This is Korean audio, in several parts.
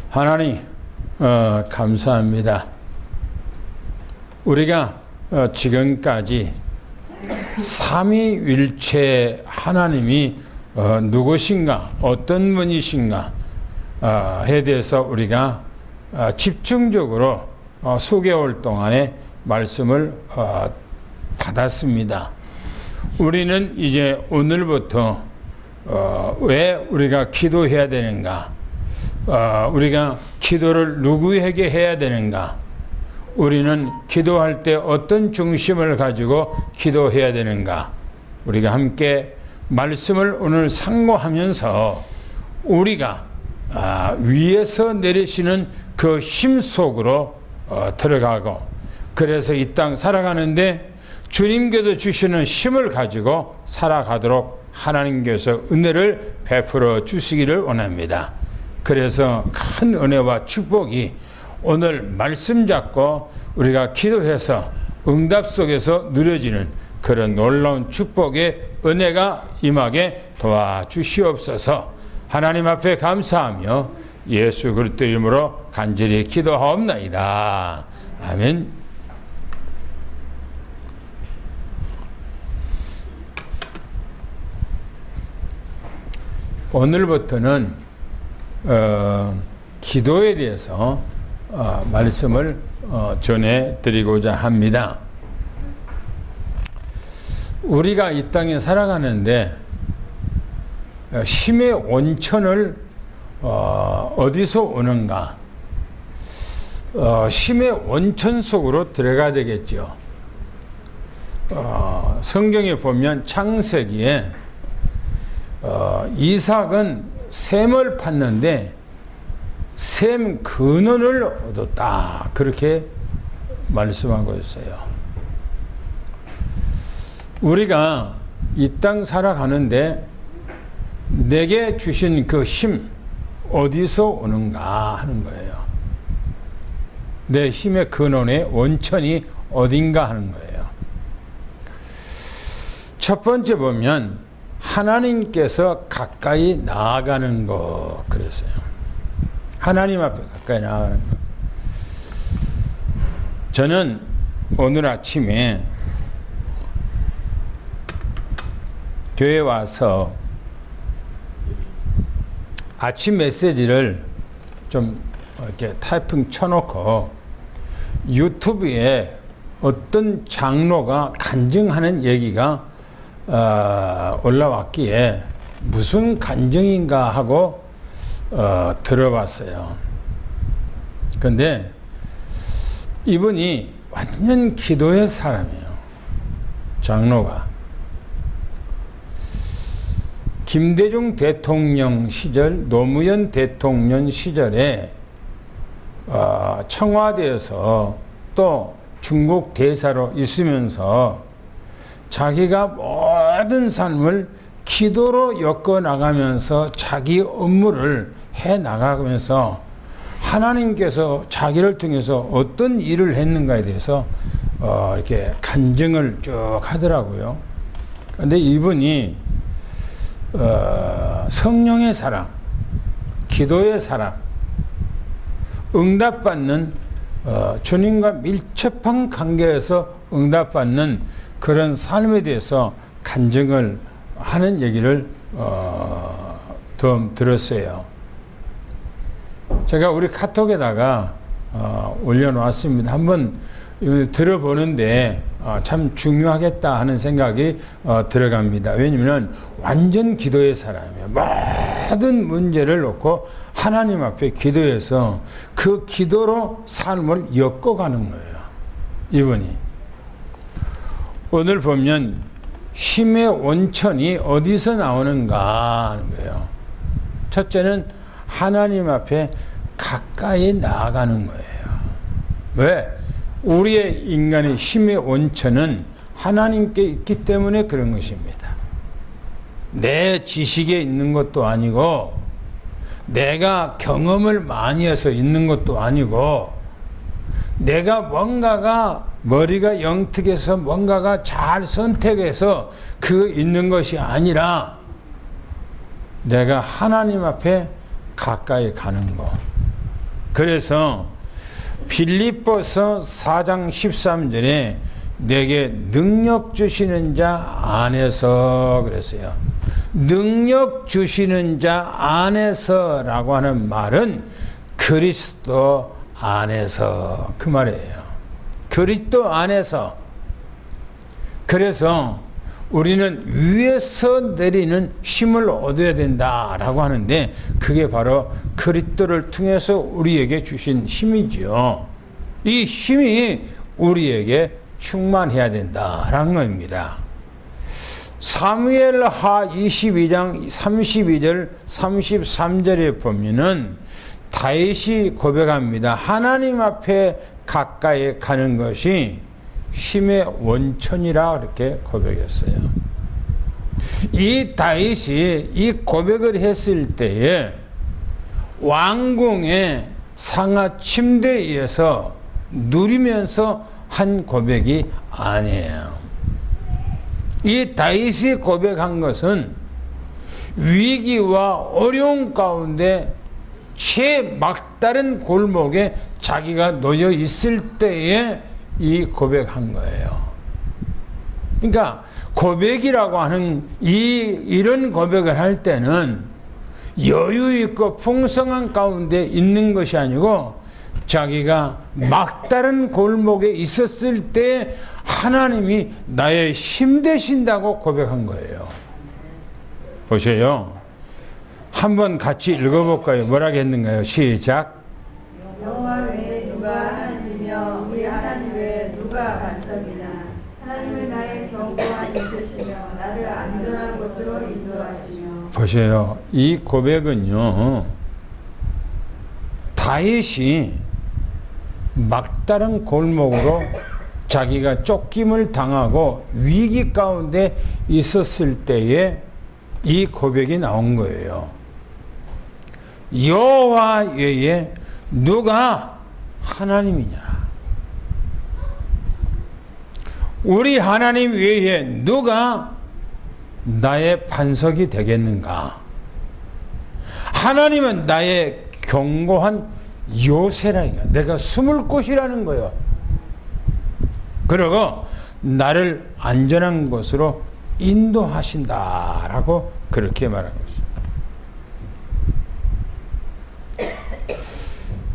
하나님 감사합니다. 우리가 지금까지 삼위일체 하나님이 누구신가, 어떤 분이신가 에 대해서 우리가 집중적으로 수개월 동안의 말씀을 받았습니다. 우리는 이제 오늘부터 왜 우리가 기도해야 되는가, 우리가 기도를 누구에게 해야 되는가, 우리는 기도할 때 어떤 중심을 가지고 기도해야 되는가, 우리가 함께 말씀을 오늘 상고하면서 우리가 위에서 내리시는 그 힘 속으로 들어가고, 그래서 이 땅 살아가는데 주님께서 주시는 힘을 가지고 살아가도록 하나님께서 은혜를 베풀어 주시기를 원합니다. 그래서 큰 은혜와 축복이 오늘 말씀 잡고 우리가 기도해서 응답 속에서 누려지는 그런 놀라운 축복의 은혜가 임하게 도와주시옵소서. 하나님 앞에 감사하며 예수 그리스도 이름으로 간절히 기도하옵나이다. 아멘. 오늘부터는 기도에 대해서 말씀을 전해드리고자 합니다. 우리가 이 땅에 살아가는데 힘의 원천을 어디서 오는가? 힘의 원천 속으로 들어가야 되겠죠. 성경에 보면 창세기에 이삭은 셈을 팠는데 셈 근원을 얻었다, 그렇게 말씀하고 있어요. 우리가 이 땅 살아가는데 내게 주신 그 힘 어디서 오는가 하는 거예요. 내 힘의 근원의 원천이 어딘가 하는 거예요. 첫 번째 보면 하나님께서 가까이 나아가는 것, 그랬어요. 하나님 앞에 가까이 나아가는 것. 저는 오늘 아침에 교회 와서 아침 메시지를 좀 이렇게 타이핑 쳐놓고 유튜브에 어떤 장로가 간증하는 얘기가 올라왔기에 무슨 간증인가 하고 들어봤어요. 근데 이분이 완전 기도의 사람이에요. 장로가. 김대중 대통령 시절, 노무현 대통령 시절에 청와대에서 또 중국 대사로 있으면서 자기가 모든 삶을 기도로 엮어나가면서 자기 업무를 해나가면서 하나님께서 자기를 통해서 어떤 일을 했는가에 대해서 이렇게 간증을 쭉 하더라고요. 그런데 이분이 성령의 사랑, 기도의 사랑, 응답받는 주님과 밀접한 관계에서 응답받는 그런 삶에 대해서 간증을 하는 얘기를 좀 들었어요. 제가 우리 카톡에다가 올려놓았습니다. 한번 들어보는데 참 중요하겠다 하는 생각이 들어갑니다. 왜냐하면 완전 기도의 사람이에요. 모든 문제를 놓고 하나님 앞에 기도해서 그 기도로 삶을 엮어가는 거예요. 이분이. 오늘 보면 힘의 원천이 어디서 나오는가 하는 거예요. 첫째는 하나님 앞에 가까이 나아가는 거예요. 왜? 우리의 인간의 힘의 원천은 하나님께 있기 때문에 그런 것입니다. 내 지식에 있는 것도 아니고 내가 경험을 많이 해서 있는 것도 아니고 내가 뭔가가 머리가 영특해서 뭔가가 잘 선택해서 그 있는 것이 아니라 내가 하나님 앞에 가까이 가는 거. 그래서 빌립보서 4장 13절에 내게 능력 주시는 자 안에서 그랬어요. 능력 주시는 자 안에서라고 하는 말은 그리스도 안에서 그 말이에요. 그리스도 안에서. 그래서 우리는 위에서 내리는 힘을 얻어야 된다라고 하는데 그게 바로 그리스도를 통해서 우리에게 주신 힘이죠. 이 힘이 우리에게 충만해야 된다라는 겁니다. 사무엘하 22장 32절 33절에 보면은 다윗이 고백합니다. 하나님 앞에 가까이 가는 것이 힘의 원천이라 그렇게 고백했어요. 이 다윗이 이 고백을 했을 때에 왕궁의 상하 침대에서 누리면서 한 고백이 아니에요. 이 다윗이 고백한 것은 위기와 어려움 가운데 최막다른 골목에 자기가 놓여 있을 때에 이 고백한 거예요. 그러니까 고백이라고 하는 이런 고백을 할 때는 여유 있고 풍성한 가운데 있는 것이 아니고 자기가 막다른 골목에 있었을 때 하나님이 나의 힘 되신다고 고백한 거예요. 보세요. 한번 같이 읽어볼까요? 뭐라고 했는가요? 시작. 여호와 외에 누가 하나님이며 우리 하나님 외에 누가 반석이냐. 하나님은 나의 견고한 있으시며 나를 안전한 곳으로 인도하시며. 보세요. 이 고백은요. 다윗이 막다른 골목으로 자기가 쫓김을 당하고 위기 가운데 있었을 때에 이 고백이 나온 거예요. 여호와 외에 누가 하나님이냐? 우리 하나님 외에 누가 나의 반석이 되겠는가? 하나님은 나의 견고한 요새라니까. 내가 숨을 곳이라는 거예요. 그리고 나를 안전한 곳으로 인도하신다라고 그렇게 말하는 것입니다.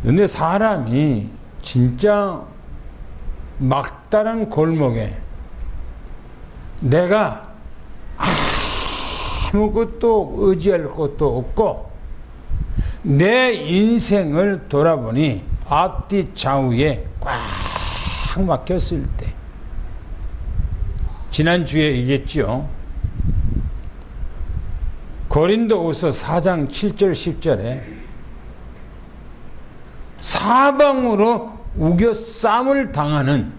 그런데 사람이 진짜 막다른 골목에 내가 아무것도 의지할 것도 없고 내 인생을 돌아보니 앞뒤 좌우에 꽉 막혔을 때, 지난주에 얘기했죠. 고린도후서 4장 7절 10절에 사방으로 우겨쌈을 당하는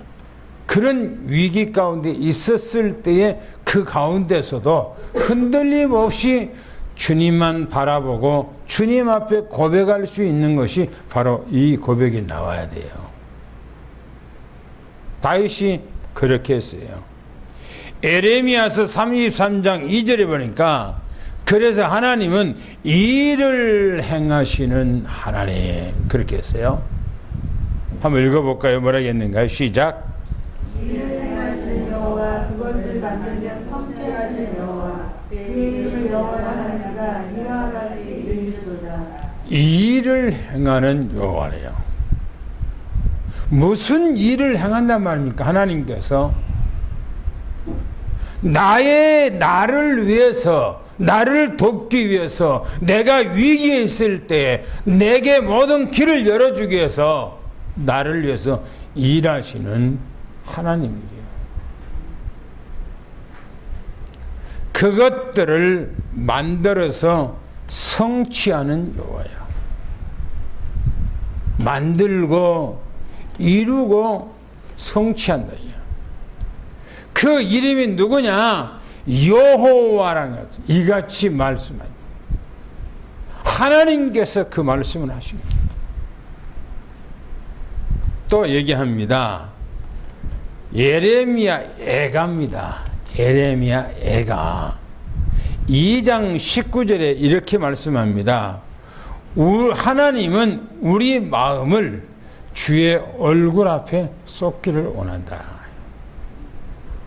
그런 위기 가운데 있었을 때에 그 가운데서도 흔들림 없이 주님만 바라보고 주님 앞에 고백할 수 있는 것이 바로 이 고백이 나와야 돼요. 다윗이 그렇게 했어요. 에레미야서 33장 2절에 보니까 그래서 하나님은 일을 행하시는 하나님 그렇게 했어요. 한번 읽어볼까요? 뭐라고 했는가요? 시작. 일을 행하시는 여호와 그것을 만들면 성취하시는 여호와 그 이름을 여호와라 하나님과 이와 같이 이르시도다. 일을 행하는 여호와래요. 무슨 일을 행한단 말입니까? 하나님께서 나를 위해서, 나를 돕기 위해서, 내가 위기에 있을 때 내게 모든 길을 열어주기 위해서 나를 위해서 일하시는 하나님이에요. 그것들을 만들어서 성취하는 여호와야. 만들고 이루고 성취한다. 그 이름이 누구냐? 여호와라는 것. 이같이 말씀하니 하나님께서 그 말씀을 하십니다. 또 얘기합니다. 예레미야 애가입니다. 예레미야 애가 2장 19절에 이렇게 말씀합니다. 하나님은 우리 마음을 주의 얼굴 앞에 쏟기를 원한다.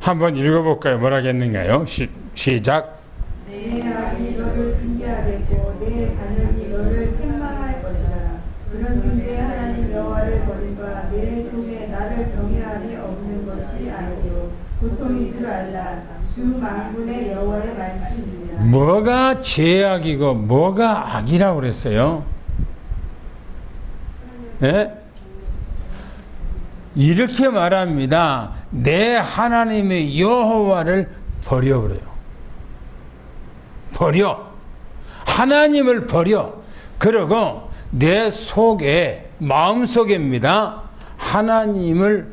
한번 읽어볼까요? 뭐라겠는가요? 시작. 내 악이 너를 징계하겠고 내 반역이 너를 책망할 것이라. 그런 징계 하나님 여호와를 버림과 내 속에 나를 경외함이 없는 것이 아니요 고통인 줄 알라. 주 만군의 여호와의 말씀이니라. 뭐가 죄악이고 뭐가 악이라고 그랬어요? 예? 이렇게 말합니다. 내 하나님의 여호와를 버려버려요. 버려. 하나님을 버려. 그리고 내 속에, 마음속에입니다. 하나님을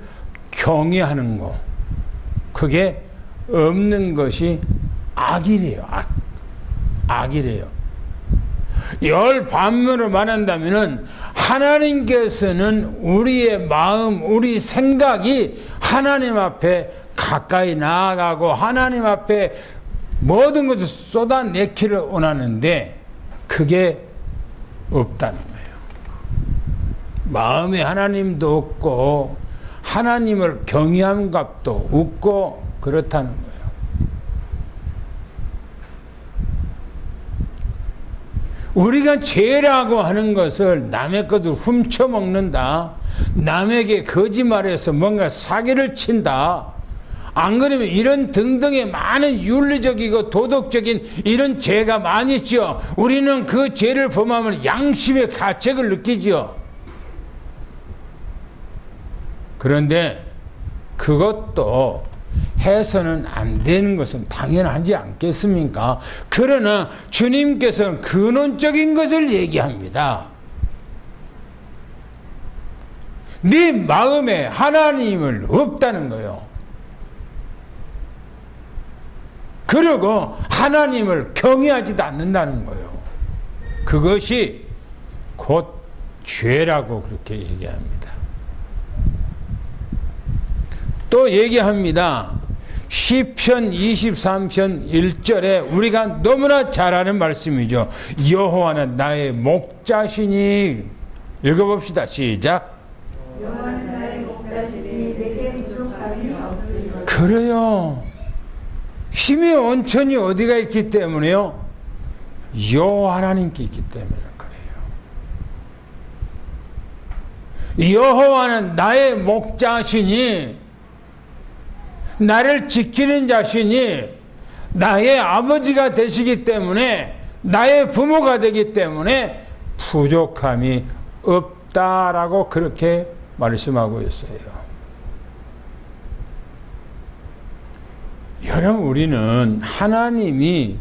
경외하는 거. 그게 없는 것이 악이래요. 악이래요. 열 반면으로 말한다면은 하나님께서는 우리의 마음, 우리 생각이 하나님 앞에 가까이 나아가고 하나님 앞에 모든 것을 쏟아내기를 원하는데 그게 없다는 거예요. 마음에 하나님도 없고 하나님을 경외한 값도 없고 그렇다는 거예요. 우리가 죄라고 하는 것을 남의 것을 훔쳐먹는다. 남에게 거짓말해서 뭔가 사기를 친다. 안 그러면 이런 등등의 많은 윤리적이고 도덕적인 이런 죄가 많이 있죠. 우리는 그 죄를 범하면 양심의 가책을 느끼죠. 그런데 그것도 해서는 안 되는 것은 당연하지 않겠습니까? 그러나 주님께서는 근원적인 것을 얘기합니다. 네 마음에 하나님을 없다는 거예요. 그리고 하나님을 경외하지도 않는다는 거예요. 그것이 곧 죄라고 그렇게 얘기합니다. 또 얘기합니다. 시편 23편 1절에 우리가 너무나 잘 아는 말씀이죠. 여호와는 나의 목자시니. 읽어봅시다. 시작. 여호와는 나의 목자시니 내게 부족함이 없으리로다. 그래요. 힘의 원천이 어디가 있기 때문에요? 여호와 하나님께 있기 때문에 그래요. 여호와는 나의 목자시니 나를 지키는 자신이 나의 아버지가 되시기 때문에 나의 부모가 되기 때문에 부족함이 없다라고 그렇게 말씀하고 있어요. 여러분 우리는 하나님이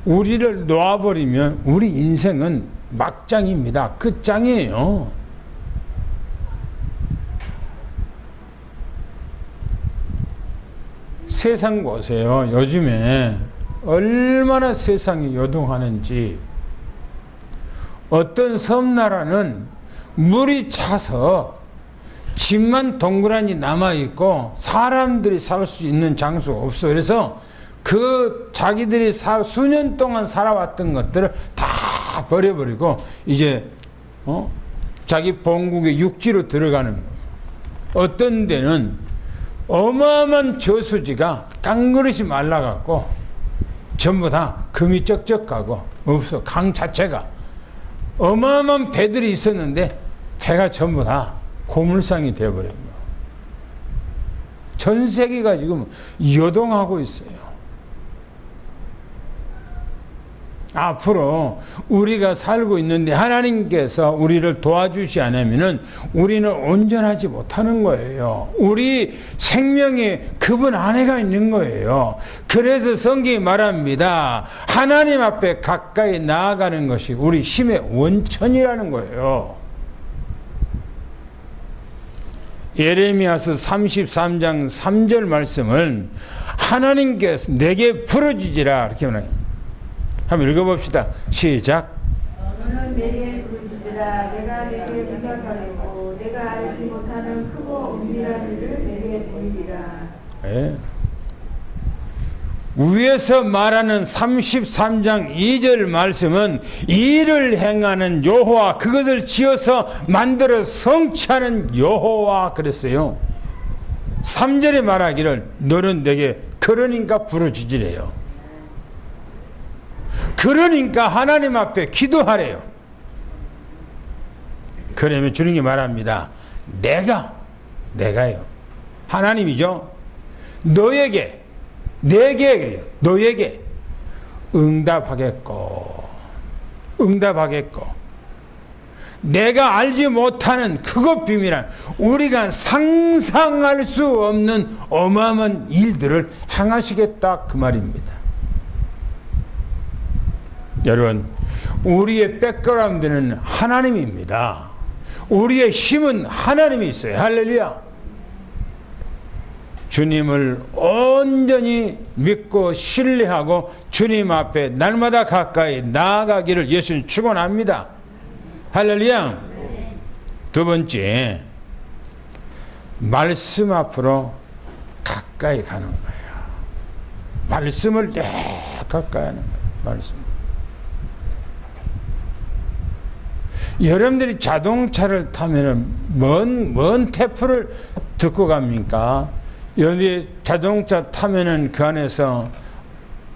우리를 놓아버리면 우리 인생은 막장입니다. 끝장이에요. 세상 보세요. 요즘에 얼마나 세상이 요동하는지. 어떤 섬나라는 물이 차서 집만 동그라니 남아있고 사람들이 살 수 있는 장소가 없어. 그래서 그 자기들이 수년 동안 살아왔던 것들을 다 버려버리고 이제 자기 본국의 육지로 들어가는 거예요. 어떤 데는 어마어마한 저수지가 깡그릇이 말라갖고 전부 다 금이 쩍쩍 가고 없어. 강 자체가 어마어마한 배들이 있었는데 배가 전부 다 고물상이 되어버린 거예요. 전 세계가 지금 요동하고 있어요. 앞으로 우리가 살고 있는데 하나님께서 우리를 도와주지 않으면 우리는 온전하지 못하는 거예요. 우리 생명에 그분 안에가 있는 거예요. 그래서 성경이 말합니다. 하나님 앞에 가까이 나아가는 것이 우리 힘의 원천이라는 거예요. 예레미야서 33장 3절 말씀은 하나님께서 내게 부르짖으라 이렇게 말해요. 한번 읽어봅시다. 시작. 너는 내게 부르짖으라. 내가 내게 대답하겠고 내가 알지 못하는 크고 은밀한 일을 내게 보이리라. 네. 위에서 말하는 33장 2절 말씀은 일을 행하는 여호와, 그것을 지어서 만들어 성취하는 여호와 그랬어요. 3절에 말하기를 너는 내게 그러니까 부르짖으래요. 그러니까 하나님 앞에 기도하래요. 그러면 주님이 말합니다. 내가요. 하나님이죠. 내게 너에게 응답하겠고 내가 알지 못하는 그것 비밀한 우리가 상상할 수 없는 어마어마한 일들을 행하시겠다 그 말입니다. 여러분, 우리의 백그라운드는 하나님입니다. 우리의 힘은 하나님이 있어요. 할렐루야. 주님을 온전히 믿고 신뢰하고 주님 앞에 날마다 가까이 나아가기를 예수님 축원합니다. 할렐루야. 두 번째, 말씀 앞으로 가까이 가는 거예요. 말씀을 가까이 하는 거예요. 말씀. 여러분들이 자동차를 타면은 먼 테프를 듣고 갑니까? 여기 자동차 타면은 그 안에서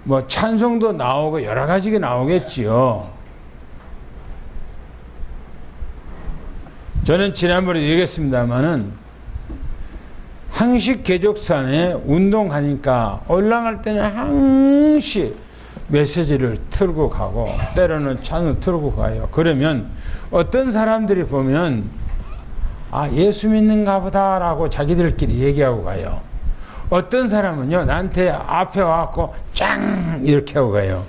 뭐 찬송도 나오고 여러 가지가 나오겠지요. 저는 지난번에 얘기했습니다만은 항시 계족산에 운동하니까 올라갈 때는 항시 메시지를 틀고 가고 때로는 찬을 틀고 가요. 그러면 어떤 사람들이 보면 예수 믿는가 보다라고 자기들끼리 얘기하고 가요. 어떤 사람은요 나한테 앞에 와갖고 짱 이렇게 하고 가요.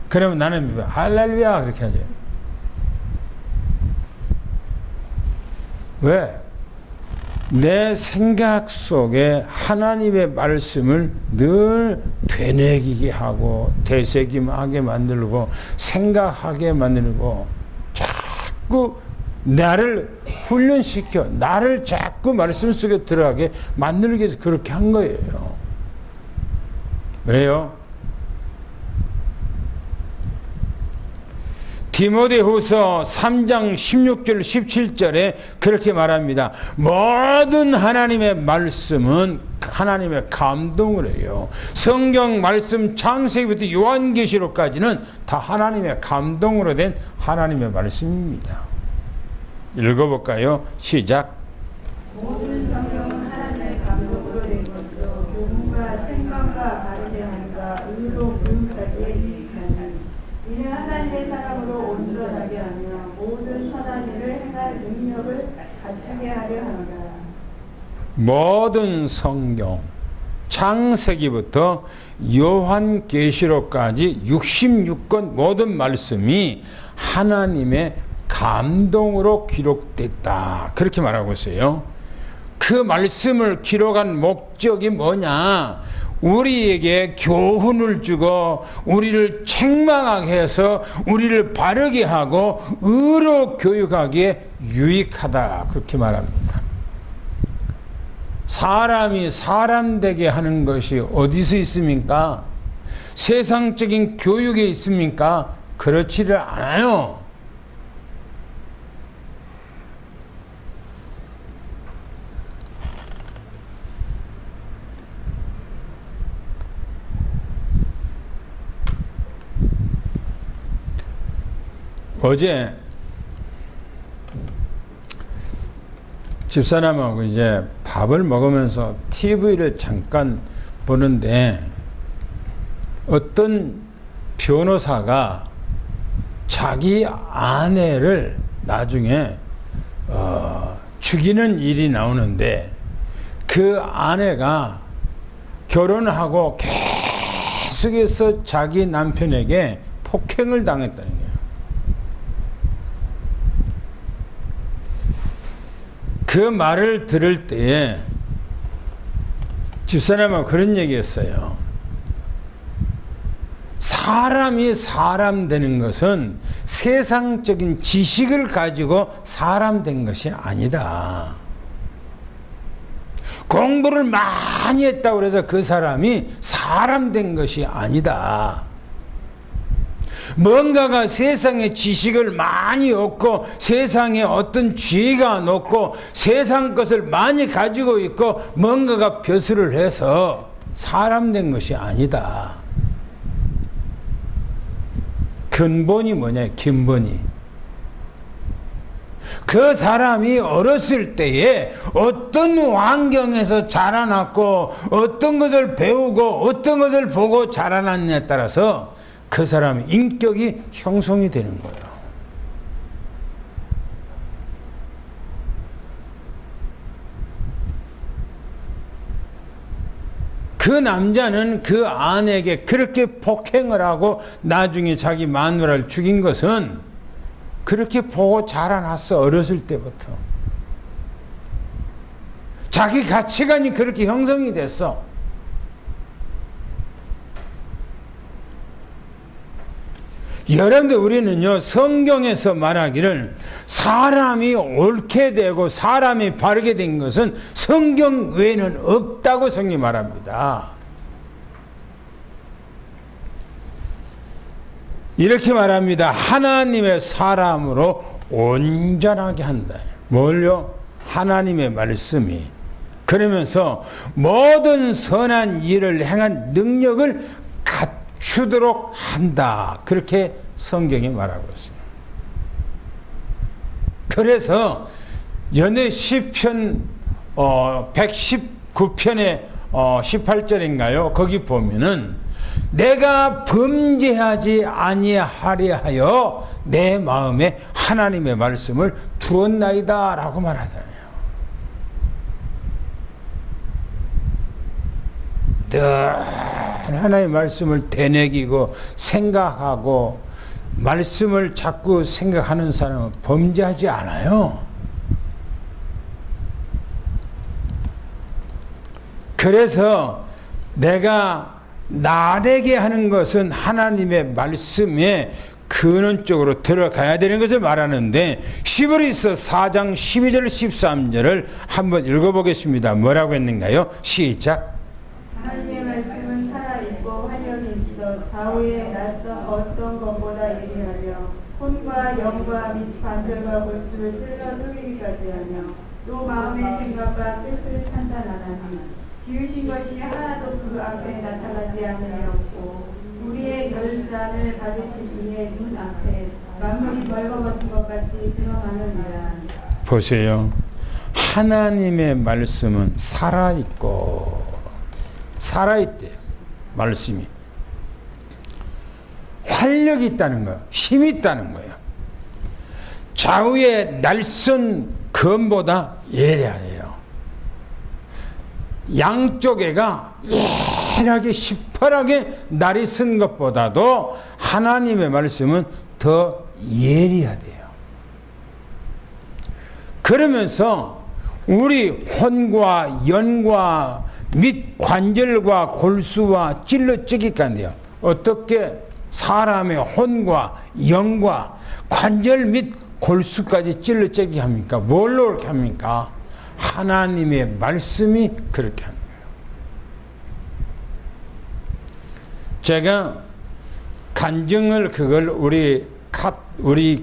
그러면 나는 할렐루야 그렇게 하죠. 왜? 내 생각 속에 하나님의 말씀을 늘 되뇌기게 하고 되새김하게 만들고 생각하게 만들고 자꾸 나를 훈련시켜 나를 자꾸 말씀 속에 들어가게 만들기 위해서 그렇게 한 거예요. 왜요? 디모데후서 3장 16절 17절에 그렇게 말합니다. 모든 하나님의 말씀은 하나님의 감동을 해요. 성경 말씀 창세기부터 요한계시록까지는 다 하나님의 감동으로 된 하나님의 말씀입니다. 읽어볼까요? 시작. 모든 성경은 하나님의 감동으로 된 것으로 교훈과 책망과 바르게 하니까 의로 교육하기에 유익하니 이는 하나님의 사랑으로 온전하게 하며 모든 선한 일을 행할 능력을 갖추게 하려 합니다. 모든 성경 창세기부터 요한계시록까지 66권 모든 말씀이 하나님의 감동으로 기록됐다. 그렇게 말하고 있어요. 그 말씀을 기록한 목적이 뭐냐? 우리에게 교훈을 주고 우리를 책망하게 해서 우리를 바르게 하고 의로 교육하기에 유익하다. 그렇게 말합니다. 사람이 사람 되게 하는 것이 어디서 있습니까? 세상적인 교육에 있습니까? 그렇지를 않아요. 어제 집사람하고 이제 밥을 먹으면서 TV를 잠깐 보는데 어떤 변호사가 자기 아내를 나중에 죽이는 일이 나오는데 그 아내가 결혼하고 계속해서 자기 남편에게 폭행을 당했다는 거예요. 그 말을 들을 때에 집사람하고 그런 얘기했어요. 사람이 사람 되는 것은 세상적인 지식을 가지고 사람 된 것이 아니다. 공부를 많이 했다고 해서 그 사람이 사람 된 것이 아니다. 뭔가가 세상의 지식을 많이 얻고 세상에 어떤 지혜가 높고 세상 것을 많이 가지고 있고 뭔가가 벼슬을 해서 사람 된 것이 아니다. 근본이 뭐냐, 근본이. 그 사람이 어렸을 때에 어떤 환경에서 자라났고 어떤 것을 배우고 어떤 것을 보고 자라났냐에 따라서 그 사람의 인격이 형성이 되는 거예요. 그 남자는 그 아내에게 그렇게 폭행을 하고 나중에 자기 마누라를 죽인 것은 그렇게 보고 자라났어. 어렸을 때부터. 자기 가치관이 그렇게 형성이 됐어. 여러분들, 우리는요, 성경에서 말하기를 사람이 옳게 되고 사람이 바르게 된 것은 성경 외에는 없다고 성경이 말합니다. 이렇게 말합니다. 하나님의 사람으로 온전하게 한다. 뭘요? 하나님의 말씀이. 그러면서 모든 선한 일을 행한 능력을 갖추도록 한다. 그렇게 성경이 말하고 있어요. 그래서 연애 시편 119편의 18절인가요? 거기 보면은 내가 범죄하지 아니하려 하여 내 마음에 하나님의 말씀을 두었나이다 라고 말하잖아요. 늘 하나님의 말씀을 되새기고 생각하고 말씀을 자꾸 생각하는 사람은 범죄하지 않아요. 그래서 내가 나되게 하는 것은 하나님의 말씀에 근원적으로 들어가야 되는 것을 말하는데, 히브리서 4장 12절 13절을 한번 읽어보겠습니다. 뭐라고 했는가요? 시작. 하나님의 말씀은 살아있고 활력이 있어 좌우에 낯선 어떤 것보다 예리하며 혼과 영과 및 관절과 골수를 찔러 쪼개기까지 하며 또 마음의 생각과 뜻을 판단하나니 지으신 것이 하나도 그 앞에 나타나지 않으려고 우리의 결산을 받으신 이의 눈 앞에 만물이 벌거벗은 것 같이 드러나느니라. 보세요. 하나님의 말씀은 살아있고 살아있대요. 말씀이 활력이 있다는 거예요. 힘이 있다는 거예요. 좌우의 날선 검보다 예리하래요. 양쪽에가 예리하게 시퍼하게 날이 쓴 것보다도 하나님의 말씀은 더 예리하대요. 그러면서 우리 혼과 연과 및 관절과 골수와 찔러찌기까지요. 어떻게 사람의 혼과 영과 관절 및 골수까지 찔러찌게 합니까? 뭘로 그렇게 합니까? 하나님의 말씀이 그렇게 하는 거예요. 제가 간증을 그걸 우리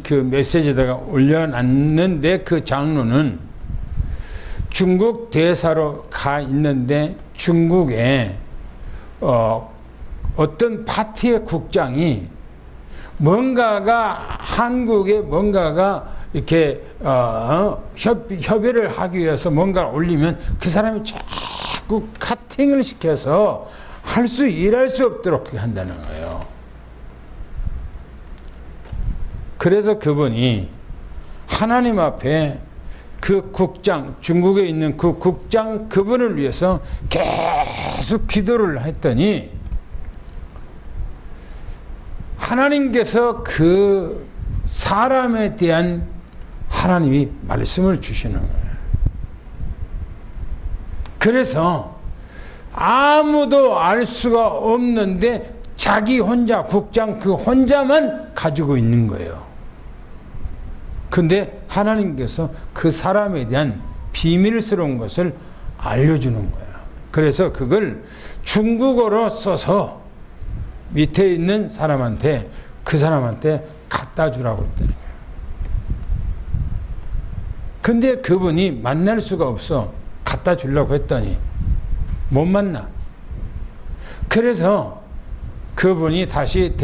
그 메시지에다가 올려놨는데, 그 장로는 중국 대사로 가 있는데 중국에 어떤 파티의 국장이 뭔가가 한국에 뭔가가 이렇게 협의를 하기 위해서 뭔가 올리면 그 사람이 자꾸 카팅을 시켜서 일할 수 없도록 한다는 거예요. 그래서 그분이 하나님 앞에 그 국장, 중국에 있는 그 국장 그분을 위해서 계속 기도를 했더니 하나님께서 그 사람에 대한 하나님이 말씀을 주시는 거예요. 그래서 아무도 알 수가 없는데 자기 혼자, 국장 그 혼자만 가지고 있는 거예요. 근데 하나님께서 그 사람에 대한 비밀스러운 것을 알려주는 거야. 그래서 그걸 중국어로 써서 밑에 있는 사람한테 그 사람한테 갖다 주라고 했더니. 근데 그분이 만날 수가 없어. 갖다 주려고 했더니 못 만나. 그래서 그분이 다시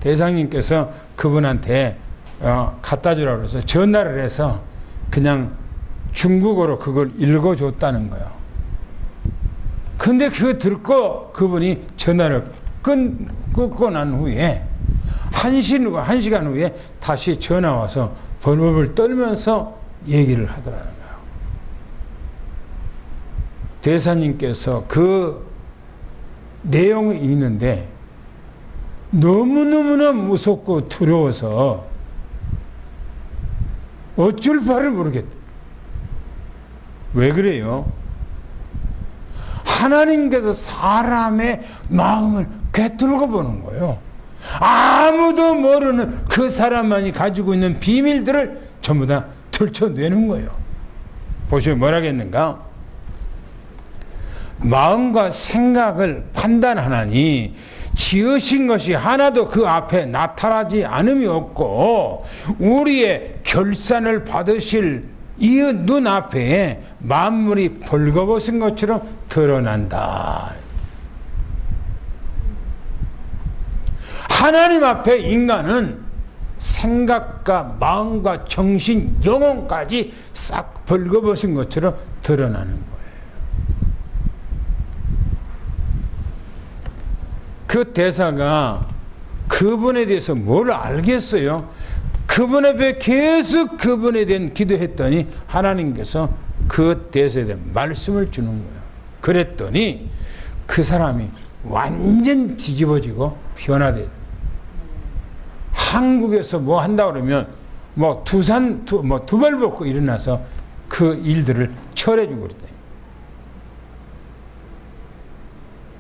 대상님께서 그분한테 갖다 주라고 해서 전화를 해서 그냥 중국어로 그걸 읽어줬다는 거예요. 근데 그거 듣고 그분이 전화를 끊고 난 후에 한 시간 후에 다시 전화 와서 벌벌 떨면서 얘기를 하더라는 거예요. 대사님께서 그 내용이 있는데 너무너무나 무섭고 두려워서 어쩔 바를 모르겠다. 왜 그래요? 하나님께서 사람의 마음을 꿰뚫고 보는 거예요. 아무도 모르는 그 사람만이 가지고 있는 비밀들을 전부 다 들춰내는 거예요. 보시면 뭐라겠는가? 마음과 생각을 판단하나니 지으신 것이 하나도 그 앞에 나타나지 않음이 없고 우리의 결산을 받으실 이 눈앞에 만물이 벌거벗은 것처럼 드러난다. 하나님 앞에 인간은 생각과 마음과 정신, 영혼까지 싹 벌거벗은 것처럼 드러나는 거예요. 그 대사가 그분에 대해서 뭘 알겠어요? 그분 앞에 계속 그분에 대한 기도했더니 하나님께서 그 대사에 대한 말씀을 주는 거예요. 그랬더니 그 사람이 완전 뒤집어지고 변화돼요. 한국에서 뭐 한다 그러면 뭐 두 발 벗고 일어나서 그 일들을 처리해주고 그랬다.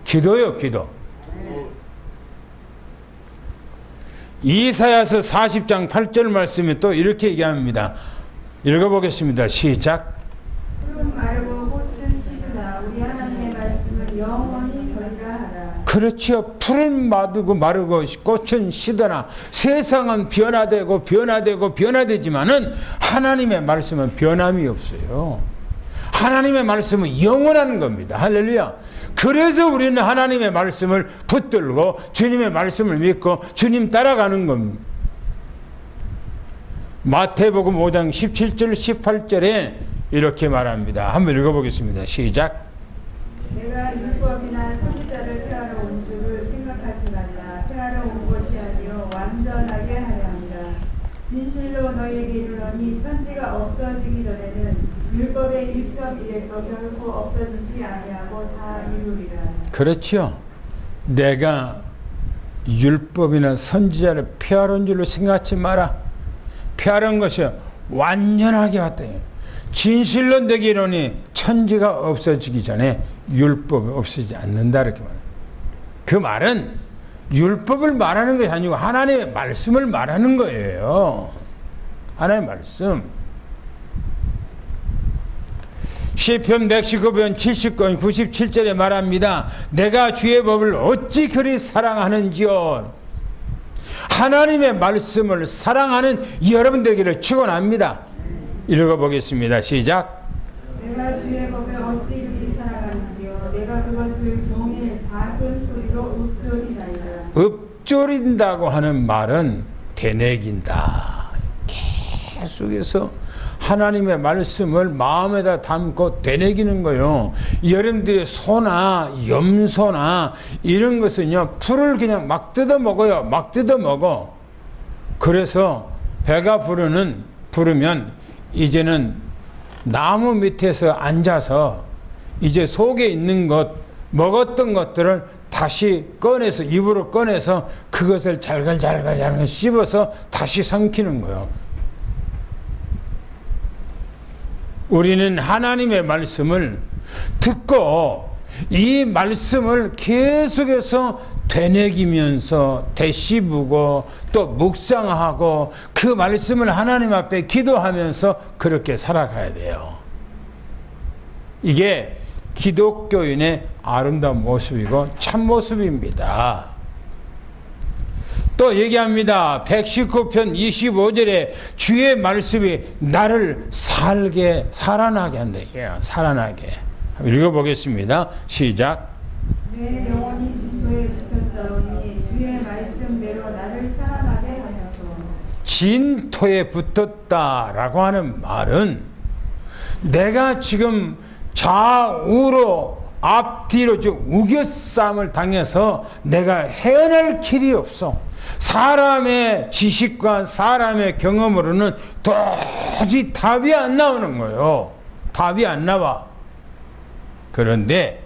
기도요, 기도. 이사야서 40장 8절 말씀에 또 이렇게 얘기합니다. 읽어보겠습니다. 시작. 푸른 마르고 꽃은 시드나 우리 하나님의 말씀은 영원히 서리라 하라. 그렇죠. 푸른 마르고 꽃은 시드나 세상은 변화되지만은 하나님의 말씀은 변함이 없어요. 하나님의 말씀은 영원한 겁니다. 할렐루야. 그래서 우리는 하나님의 말씀을 붙들고 주님의 말씀을 믿고 주님 따라가는 겁니다. 마태복음 5장 17절 18절에 이렇게 말합니다. 한번 읽어보겠습니다. 시작. 내가 율법이나 선지자를 폐하러 온 줄을 생각하지 말라. 폐하러 온 것이 아니요 완전하게 하려 합니다. 진실로 너희에게 이르노니 천지가 없어지기 전에는 율법의 1.1획도 결코 없어지지 아니하고 다 이루리라. 그렇죠. 내가 율법이나 선지자를 폐하러 온 줄로 생각하지 마라. 폐하러 온 것이 완전하게 왔다. 진실로 내게 이르노니 천지가 없어지기 전에 율법이 없어지지 않는다. 이렇게 말합니다. 그 말은 율법을 말하는 것이 아니고 하나님의 말씀을 말하는 거예요. 하나님의 말씀. 시편 119편 70권 97절에 말합니다. 내가 주의 법을 어찌 그리 사랑하는지요. 하나님의 말씀을 사랑하는 여러분들에게 축원합니다. 읽어보겠습니다. 시작. 내가 주의 법을 어찌 그리 사랑하는지요. 내가 그것을 종일 작은 소리로 읊조리나이다. 읊조린다고 하는 말은 되뇌긴다. 계속해서 하나님의 말씀을 마음에다 담고 되뇌기는 거요. 여러분들의 소나 염소나 이런 것은요, 풀을 그냥 막 뜯어 먹어요. 막 뜯어 먹어. 그래서 배가 부르면 이제는 나무 밑에서 앉아서 이제 속에 있는 것, 먹었던 것들을 다시 꺼내서, 입으로 꺼내서 그것을 잘갈잘갈 씹어서 다시 삼키는 거예요. 우리는 하나님의 말씀을 듣고 이 말씀을 계속해서 되뇌기면서 되씹고 또 묵상하고 그 말씀을 하나님 앞에 기도하면서 그렇게 살아가야 돼요. 이게 기독교인의 아름다운 모습이고 참모습입니다. 또 얘기합니다. 119편 25절에 주의 말씀이 나를 살아나게 한다. 살아나게. 읽어보겠습니다. 시작. 내 영혼이 진토에 붙었사오니 주의 말씀대로 나를 살아나게 하소서. 진토에 붙었다라고 하는 말은 내가 지금 좌우로 앞뒤로 좀 우겨싸움을 당해서 내가 헤어날 길이 없어. 사람의 지식과 사람의 경험으로는 도저히 답이 안 나오는 거예요. 답이 안 나와. 그런데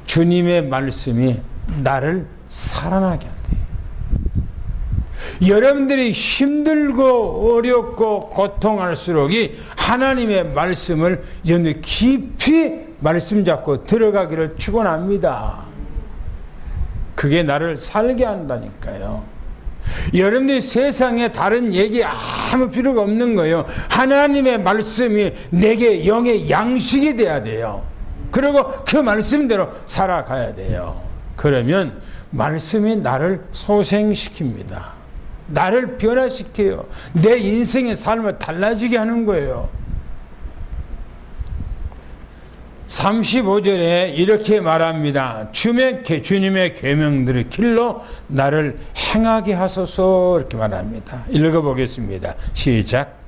주님의 말씀이 나를 살아나게 한대. 여러분들이 힘들고 어렵고 고통할수록이 하나님의 말씀을 여러분들 깊이 말씀 잡고 들어가기를 축원합니다. 그게 나를 살게 한다니까요. 여러분들이 세상에 다른 얘기 아무 필요가 없는 거예요. 하나님의 말씀이 내게 영의 양식이 돼야 돼요. 그리고 그 말씀대로 살아가야 돼요. 그러면 말씀이 나를 소생시킵니다. 나를 변화시켜요. 내 인생의 삶을 달라지게 하는 거예요. 35절에 이렇게 말합니다. 주님의 계명들의 길로 나를 행하게 하소서 이렇게 말합니다. 읽어보겠습니다. 시작.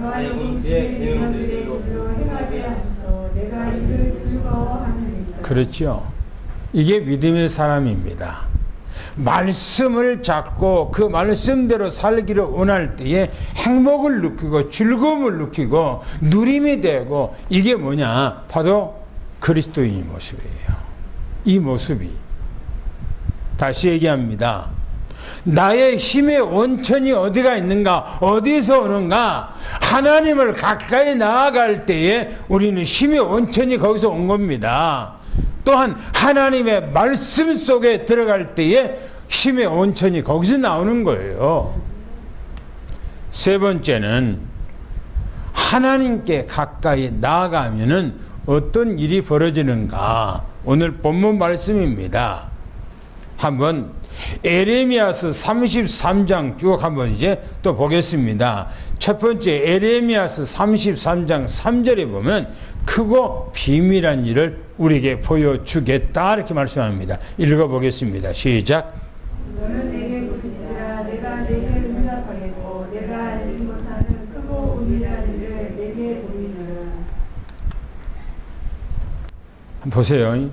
나의 계명들의 길로 행하게 하소서. 내가 이를 즐거워하느니라. 그렇죠. 이게 믿음의 사람입니다. 말씀을 잡고 그 말씀대로 살기를 원할 때에 행복을 느끼고 즐거움을 느끼고 누림이 되고 이게 뭐냐? 바로 그리스도인의 모습이에요. 이 모습이. 다시 얘기합니다. 나의 힘의 원천이 어디가 있는가? 어디서 오는가? 하나님을 가까이 나아갈 때에 우리는 힘의 원천이 거기서 온 겁니다. 또한 하나님의 말씀 속에 들어갈 때에 힘의 온천이 거기서 나오는 거예요. 세 번째는 하나님께 가까이 나아가면은 어떤 일이 벌어지는가? 오늘 본문 말씀입니다. 한번 에레미야서 33장 쭉 한번 이제 또 보겠습니다. 첫 번째 에레미야서 33장 3절에 보면 크고 비밀한 일을 우리에게 보여주겠다 이렇게 말씀합니다. 읽어보겠습니다. 시작. 너는 내게 부르짖으라. 내가 내게 응답하겠고 내가 알지 못하는 크고 은밀한 일을 내게 보이노라. 보세요.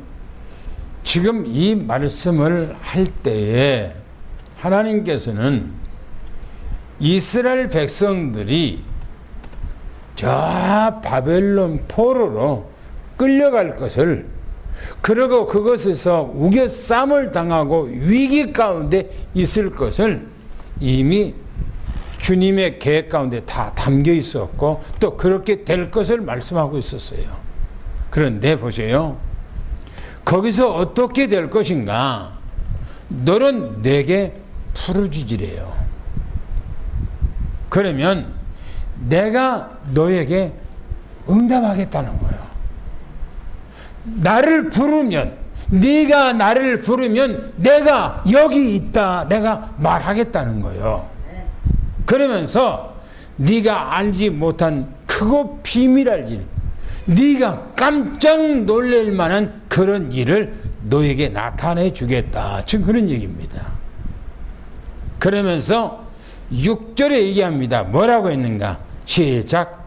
지금 이 말씀을 할 때에 하나님께서는 이스라엘 백성들이 저 바벨론 포로로 끌려갈 것을, 그리고 그것에서 우겨쌈을 당하고 위기 가운데 있을 것을 이미 주님의 계획 가운데 다 담겨 있었고 또 그렇게 될 것을 말씀하고 있었어요. 그런데 보세요. 거기서 어떻게 될 것인가? 너는 내게 부르짖으래요. 그러면 내가 너에게 응답하겠다는 거예요. 나를 부르면, 네가 나를 부르면 내가 여기 있다, 내가 말하겠다는 거예요. 그러면서 네가 알지 못한 크고 비밀할 일, 네가 깜짝 놀랄 만한 그런 일을 너에게 나타내 주겠다. 지금 그런 얘기입니다. 그러면서 6절에 얘기합니다. 뭐라고 했는가? 시작.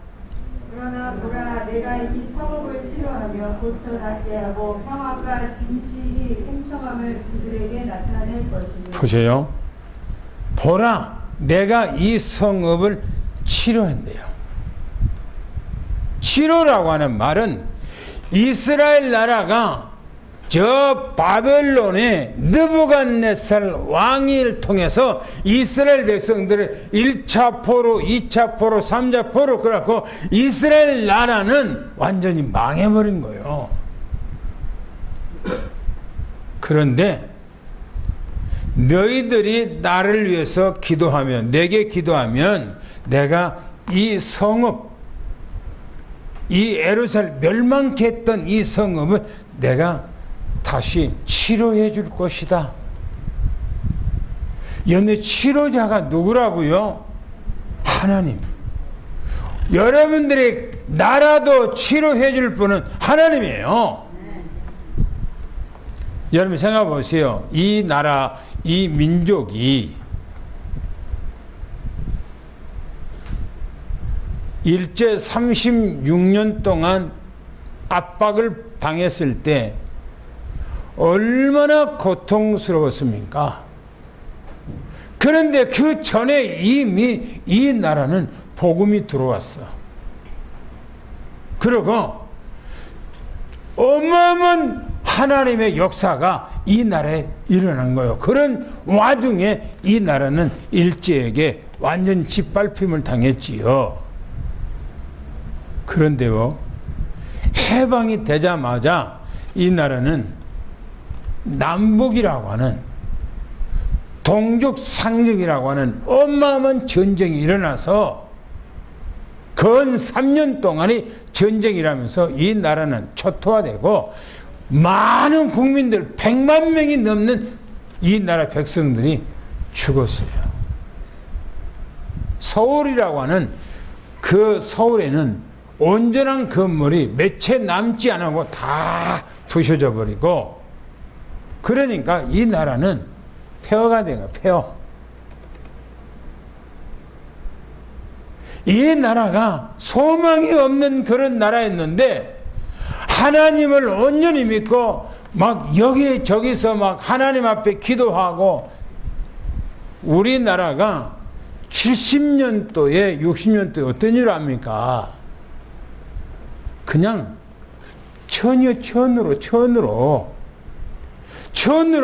그러나 보라, 내가 이 성읍을 치료하며 고쳐 낫게 하고 평화가 진실이 풍성함을 그들에게 나타낼 것이니. 보세요. 보라, 내가 이 성읍을 치료한대요. 치료라고 하는 말은 이스라엘 나라가 저 바벨론의 느부갓네살 왕을 통해서 이스라엘 백성들을 1차 포로, 2차 포로, 3차 포로 그래갖고 이스라엘 나라는 완전히 망해버린 거예요. 그런데 너희들이 나를 위해서 기도하면, 내게 기도하면 내가 이 성읍, 이 예루살렘 멸망케 했던 이 성읍을 내가 다시 치료해 줄 것이다. 연애 치료자가 누구라고요? 하나님. 여러분들의 나라도 치료해 줄 분은 하나님이에요. 여러분 생각해 보세요. 이 나라, 이 민족이 일제 36년 동안 압박을 당했을 때 얼마나 고통스러웠습니까? 그런데 그 전에 이미 이 나라는 복음이 들어왔어. 그리고 어마어마한 하나님의 역사가 이 나라에 일어난 거예요. 그런 와중에 이 나라는 일제에게 완전 짓밟힘을 당했지요. 그런데요, 해방이 되자마자 이 나라는 남북이라고 하는 동족 상정이라고 하는 어마어마한 전쟁이 일어나서 근 3년 동안의 전쟁이라면서 이 나라는 초토화되고 많은 국민들 100만 명이 넘는 이 나라 백성들이 죽었어요. 서울이라고 하는 그 서울에는 온전한 건물이 몇 채 남지 않고 다 부셔져 버리고, 그러니까 이 나라는 폐허가 된 거예요. 폐허. 이 나라가 소망이 없는 그런 나라였는데 하나님을 온전히 믿고 막 여기저기서 막 하나님 앞에 기도하고, 우리나라가 70년도에 60년도에 어떤 일을 합니까? 그냥 천으로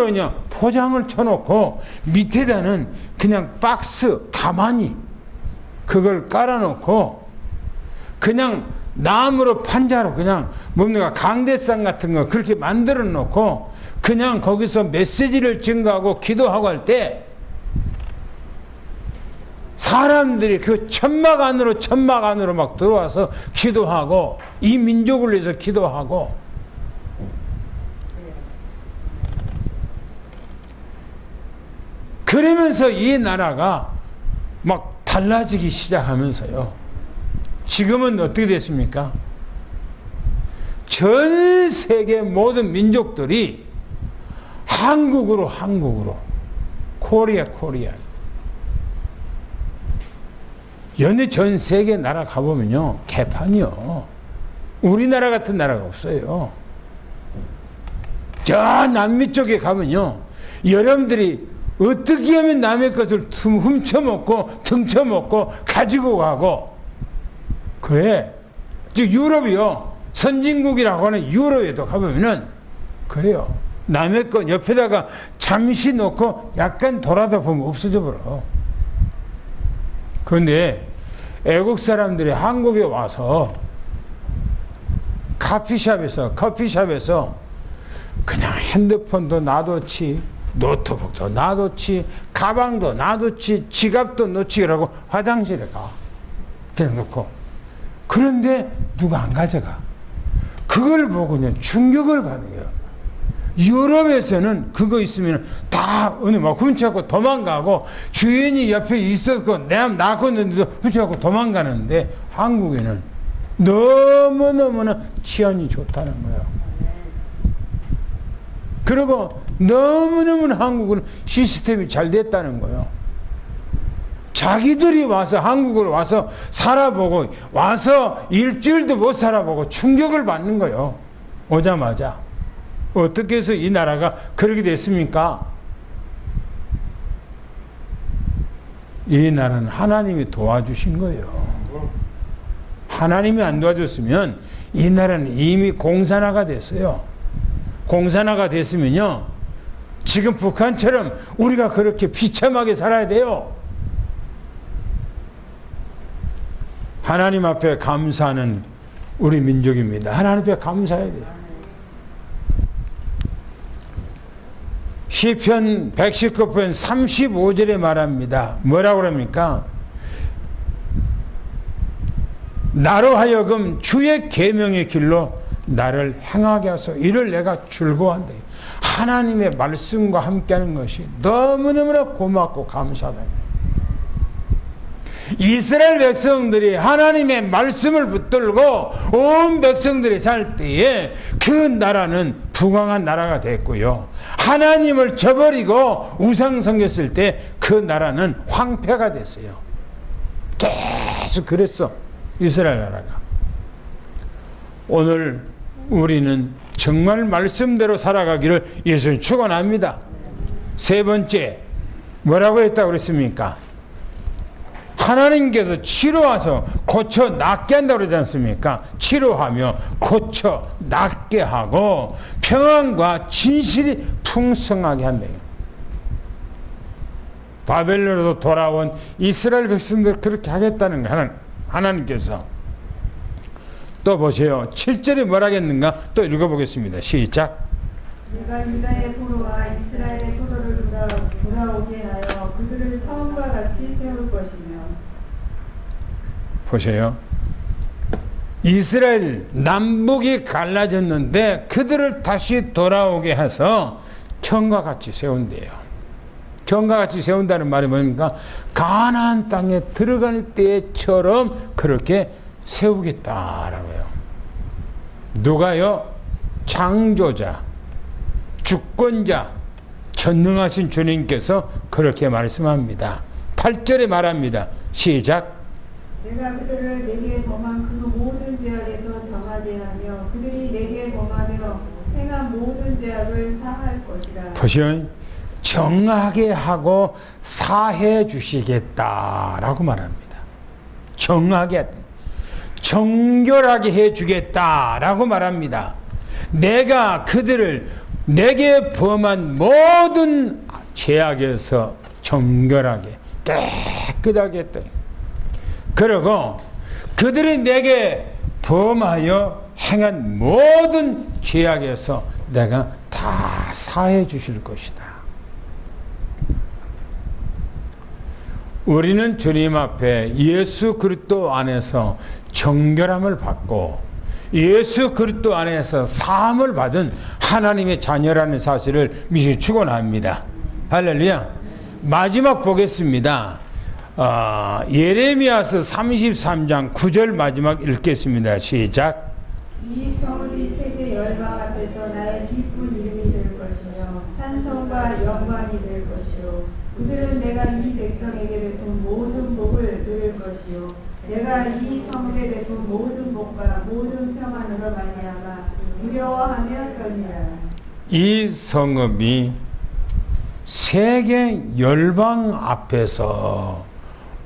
그냥 포장을 쳐놓고 밑에다는 그냥 박스 가만히 그걸 깔아놓고 그냥 나무로 판자로 그냥 뭡니까 강대상 같은 거 그렇게 만들어 놓고 그냥 거기서 메시지를 증거하고 기도하고 할 때 사람들이 그 천막 안으로 막 들어와서 기도하고 이 민족을 위해서 기도하고, 그러면서 이 나라가 막 달라지기 시작하면서요. 지금은 어떻게 됐습니까? 전 세계 모든 민족들이 한국으로 코리아. 연애 전 세계 나라 가보면요, 개판이요. 우리나라 같은 나라가 없어요. 저 남미 쪽에 가면요, 여러분들이 어떻게 하면 남의 것을 훔쳐먹고 등쳐먹고 가지고 가고, 그래. 즉 유럽이요, 선진국이라고 하는 유럽에도 가보면은 그래요. 남의 것 옆에다가 잠시 놓고 약간 돌아다 보면 없어져 버려. 그런데 애국 사람들이 한국에 와서 커피숍에서 그냥 핸드폰도 놔뒀지, 노트북도 놔뒀지, 가방도 놔뒀지, 지갑도 놓지, 그러고 화장실에 가. 그냥 놓고. 그런데 누가 안 가져가. 그걸 보고 그냥 충격을 받는 거예요. 유럽에서는 그거 있으면 다 어느 막 훔쳐갖고 도망가고, 주인이 옆에 있었고 내가 낳았는데도 훔쳐갖고 도망가는데, 한국에는 너무너무나 치안이 좋다는 거예요. 그리고 너무너무 한국은 시스템이 잘 됐다는 거예요. 자기들이 와서 한국으로 와서 살아보고, 와서 일주일도 못 살아보고 충격을 받는 거예요. 오자마자. 어떻게 해서 이 나라가 그렇게 됐습니까? 이 나라는 하나님이 도와주신 거예요. 하나님이 안 도와줬으면 이 나라는 이미 공산화가 됐어요. 공산화가 됐으면요, 지금 북한처럼 우리가 그렇게 비참하게 살아야 돼요. 하나님 앞에 감사하는 우리 민족입니다. 하나님 앞에 감사해야 돼요. 시편 119편 35절에 말합니다. 뭐라고 그럽니까? 나로 하여금 주의 계명의 길로 나를 행하게 하소서. 이를 내가 즐거워한다. 하나님의 말씀과 함께하는 것이 너무너무나 고맙고 감사하다. 이스라엘 백성들이 하나님의 말씀을 붙들고 온 백성들이 살 때에 그 나라는 부강한 나라가 됐고요. 하나님을 저버리고 우상 섬겼을 때 그 나라는 황폐가 됐어요. 계속 그랬어, 이스라엘 나라가. 오늘 우리는 정말 말씀대로 살아가기를 예수님 축원합니다. 세 번째, 뭐라고 했다고 그랬습니까? 하나님께서 치료하셔서 고쳐 낫게 한다고 그러지 않습니까? 치료하며 고쳐 낫게 하고 평안과 진실이 풍성하게 한대요. 바벨론으로 돌아온 이스라엘 백성들 그렇게 하겠다는 거예요. 하나님께서. 또 보세요. 7절에 뭐라 하겠는가? 또 읽어보겠습니다. 시작. 내가 유다의 포로와 이스라엘의 포로를 돌아오게 하여 그들을 처음과 같이 세울 것이며. 보세요. 이스라엘 남북이 갈라졌는데 그들을 다시 돌아오게 해서 처음과 같이 세운대요. 처음과 같이 세운다는 말이 뭡니까? 가나안 땅에 들어갈 때처럼 그렇게 세우겠다라고요. 누가요? 창조자, 주권자, 전능하신 주님께서 그렇게 말씀합니다. 8절에 말합니다. 시작. 내가 그들을 내게 범한 그 모든 죄악에서 정하게 하며 그들이 내게 범하며 행한 모든 죄악을 사할 것이라. 보시면 정하게 하고 사해 주시겠다라고 말합니다. 정하게, 정결하게 해 주겠다라고 말합니다. 내가 그들을 내게 범한 모든 죄악에서 정결하게 깨끗하게 했다. 그리고 그들이 내게 범하여 행한 모든 죄악에서 내가 다 사해 주실 것이다. 우리는 주님 앞에 예수 그리스도 안에서 정결함을 받고 예수 그리스도 안에서 사함을 받은 하나님의 자녀라는 사실을 미리 축원합니다. 할렐루야. 마지막 보겠습니다. 예레미야서 33장 9절 마지막 읽겠습니다. 시작. 이 성읍이 세계 열방 앞에서 나의 기쁜 이름이 될 것이며 찬송과 영광이 될 것이요 그들은 내가 이 백성에게 베푼 모든 복을 들을 것이요 내가 이 성읍에 베푼 모든 복과 모든 평안으로 말미암아 두려워하며 떨리라. 이 성읍이 세계 열방 앞에서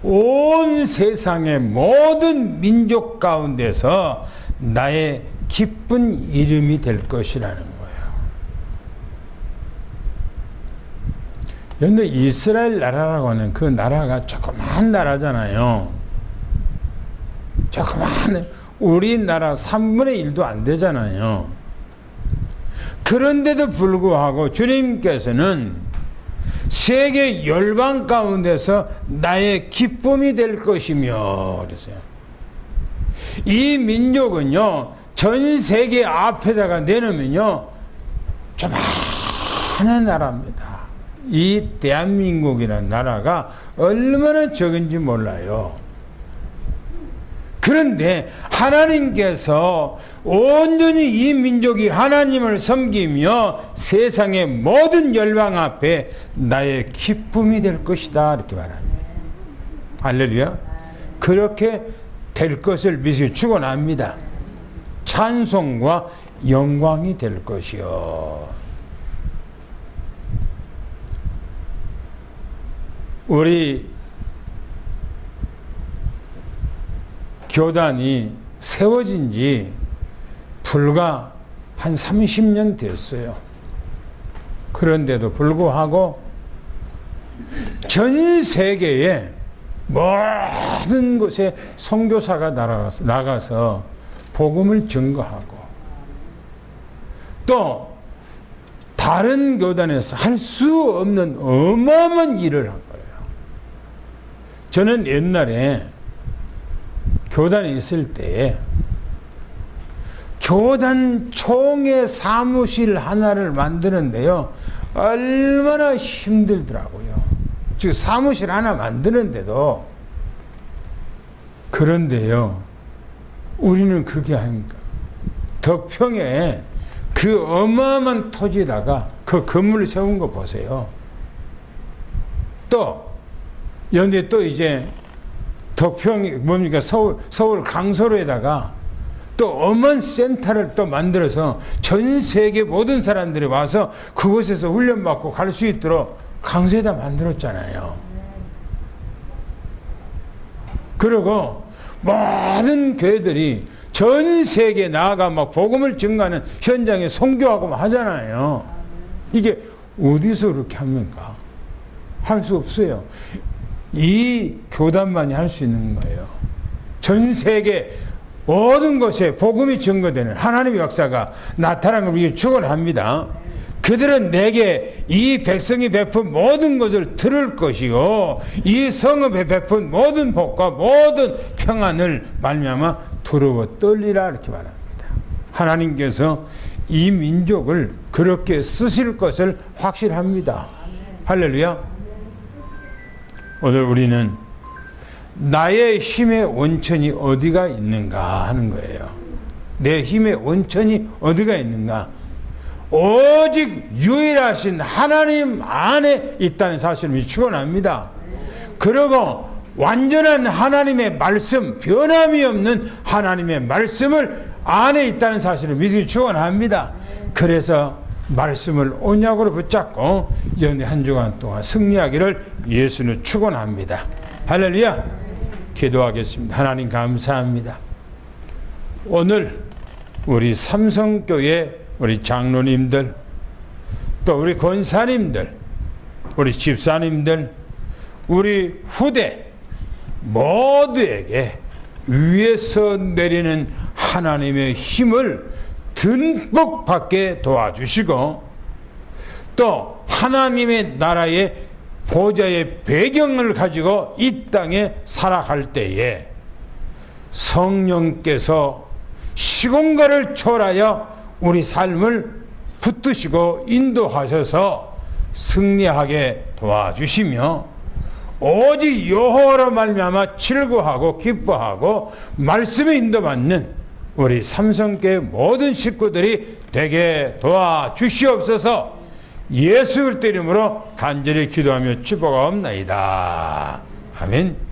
온 세상의 모든 민족 가운데서 나의 기쁜 이름이 될 것이라는 거예요. 그런데 이스라엘 나라라고 하는 그 나라가 조그만 나라잖아요. 조그만, 우리나라 3분의 1도 안 되잖아요. 그런데도 불구하고 주님께서는 세계 열방 가운데서 나의 기쁨이 될 것이며 그랬어요. 이 민족은요, 전 세계 앞에다가 내놓으면요, 조그마한 나라입니다. 이 대한민국이라는 나라가 얼마나 적은지 몰라요. 그런데 하나님께서 온전히 이 민족이 하나님을 섬기며 세상의 모든 열방 앞에 나의 기쁨이 될 것이다 이렇게 말합니다. 할렐루야. 그렇게 될 것을 미리 축원합니다. 찬송과 영광이 될 것이요. 우리 교단이 세워진 지 불과 한 30년 됐어요. 그런데도 불구하고 전 세계에 모든 곳에 선교사가 나가서 복음을 증거하고 또 다른 교단에서 할 수 없는 어마어마한 일을 한 거예요. 저는 옛날에 교단에 있을 때에 교단 총회 사무실 하나를 만드는데요, 얼마나 힘들더라고요. 즉 사무실 하나 만드는데도. 그런데요, 우리는 그게 아닙니까? 덕평에 그 어마어마한 토지에다가 그 건물을 세운 거 보세요. 또 연대 또 이제 덕평이 뭡니까? 서울 강서로에다가 또 어마한 센터를 또 만들어서 전 세계 모든 사람들이 와서 그곳에서 훈련받고 갈 수 있도록 강서에다 만들었잖아요. 그리고 모든 교회들이 전 세계에 나아가 막 복음을 증가하는 현장에 선교하고 막 하잖아요. 이게 어디서 그렇게 합니까? 할 수 없어요. 이 교단만이 할 수 있는 거예요. 전 세계 모든 곳에 복음이 증거되는 하나님의 역사가 나타나는 걸 우리가 축원합니다. 그들은 내게 이 백성이 베푼 모든 것을 들을 것이요 이 성읍에 베푼 모든 복과 모든 평안을 말미암아 두려워 떨리라 이렇게 말합니다. 하나님께서 이 민족을 그렇게 쓰실 것을 확실합니다. 할렐루야. 오늘 우리는 나의 힘의 원천이 어디가 있는가 하는 거예요. 내 힘의 원천이 어디가 있는가? 오직 유일하신 하나님 안에 있다는 사실을 축원합니다. 그리고 완전한 하나님의 말씀, 변함이 없는 하나님의 말씀을 안에 있다는 사실을 믿으시 축원합니다. 그래서 말씀을 언약으로 붙잡고 한 주간 동안 승리하기를 예수는 축원합니다. 할렐루야. 기도하겠습니다. 하나님 감사합니다. 오늘 우리 삼성교회 우리 장로님들, 또 우리 권사님들, 우리 집사님들, 우리 후대 모두에게 위에서 내리는 하나님의 힘을 듬뿍 받게 도와주시고, 또 하나님의 나라의 보좌의 배경을 가지고 이 땅에 살아갈 때에 성령께서 시공간을 초월하여 우리 삶을 붙드시고 인도하셔서 승리하게 도와주시며, 오직 여호와로 말미암아 즐거워하고 기뻐하고 말씀에 인도받는 우리 삼성교회 모든 식구들이 되게 도와주시옵소서. 예수 그리스도 이름으로 간절히 기도하며 축복하옵나이다. 아멘.